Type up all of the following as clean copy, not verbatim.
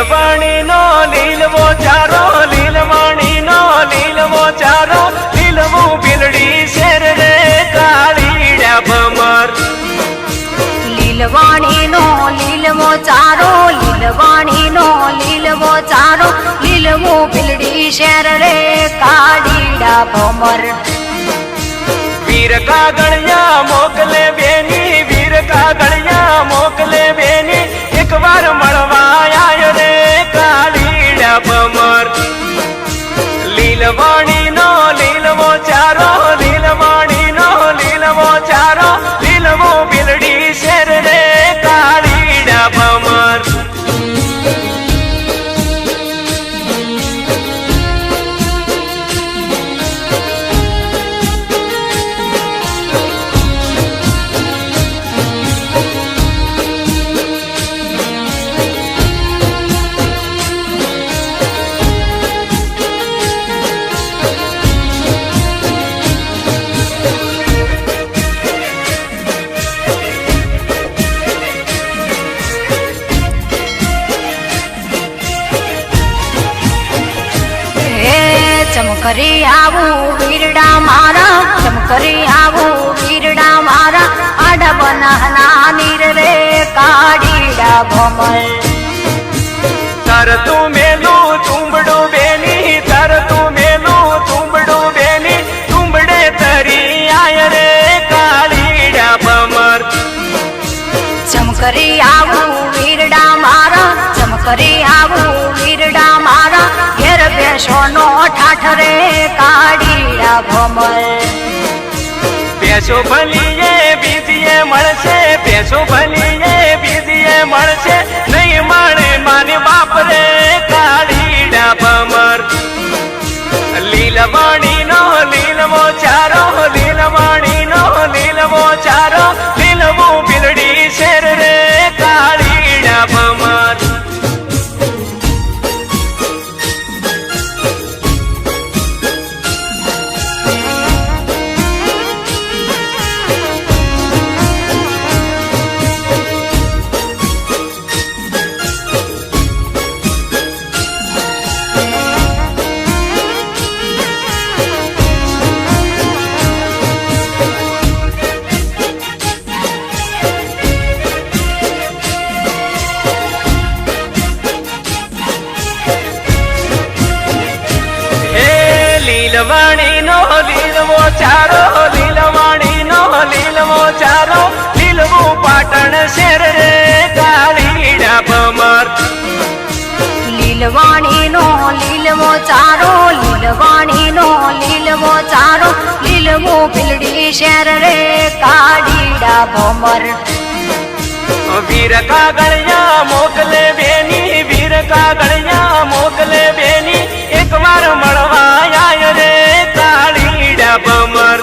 લીલવાણી નો લીલવો ચારો, લીલવાણી નો લીલવો ચારો, લીલવું ભીલડી શેર રે કાળીડા ભમર. લીલવાણી નો લીલવો ચારો, લીલવાણી નો લીલવો ચારો, લીલવું ભીલડી શેર રે કાળીડા ભમર. વીર કાગળિયા મોકલે બેની, વીર કાગળિયા મોકલે બેની, એક વાર મળવા આય રે કાળીડા ભમર. લીલવાણી નો લીલવો ચારો, લીલવાણી નો લીલવો ચારો, લીલવું ભીલડી શેર રે કાળીડા ભમર. ચમકરી આવું વીરડા મારા, ચમકરી આવું વીરડા મારા, આડા બનાના નીર રે કાળીડા ભમર. તરતું મેલું તુંબડું બેની, તરતું મેલું તુંબડું બેની, તુંબડે તરી આય રે કાળીડા ભમર. ચમકરી આવું વીરડા મારા, ચમકરી આવું વીરડા મારા, ઘેર બેસો નો ઠાઠ રે કાળીડા ભમર. પેસો ભલીએ બીજીએ મળશે, પેસો ભલીએ બીજીએ મળશે, નહીં મળે માની બાપ રે કાળીડા ભમર. લીલવાણી નો લીલવો ચારો, લીલવાણી નો લીલવો ચારો, લીલવું ભીલડી શેર રે કાળીડા ભમર. લીલવાણી નો લીલવો ચારો, લીલવાણી નો લીલવો ચારો, લીલવું પાટણ શેર રે કાળીડા ભમર. લીલવાણી નો લીલવો ચારો, લીલવાણી નો લીલવો ચારો, લીલવું ભીલડી શેર રે કાળીડા ભમર. વીર કાગળિયા મોકલે બેની, વીર કાગળિયા મોકલે બેની, એક વાર મળવા આય રે કાળીડા ભમર.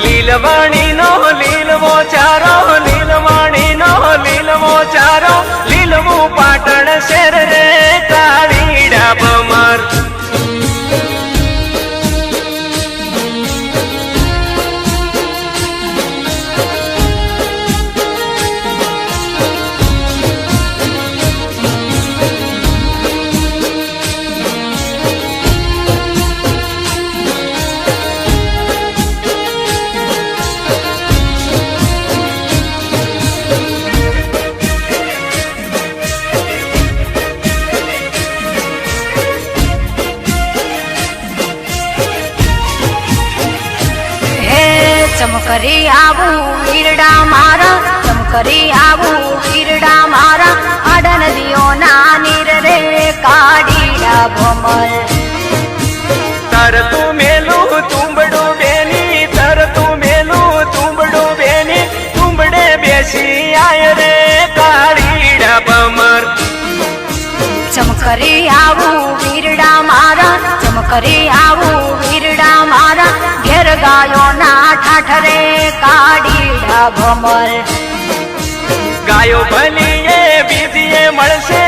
લીલવાણી નો લીલવો ચારો, લીલવાણી નો લીલવો ચારો, લીલવું પાટણ શેર રે કાળીડા ભમર. ચમકરી આવું વીરડા મારા, ચમકરી આવું વીરડા મારા, આડા નદીઓના નીર રે કાળીડા ભમર. તરતું મેલું તુંબડું બેની, તરતું મેલું તુંબડું બેની, તુંબડે બેસી આય રે કાળીડા ભમર. ચમકરી આવું વીરડા મારા, ચમકરી આવું વીરડા મારા, ઘેર ગાયો ના ઠાઠ રે કાળીડા ભમર. ગાયો ભલીએ બીજીએ મળશે,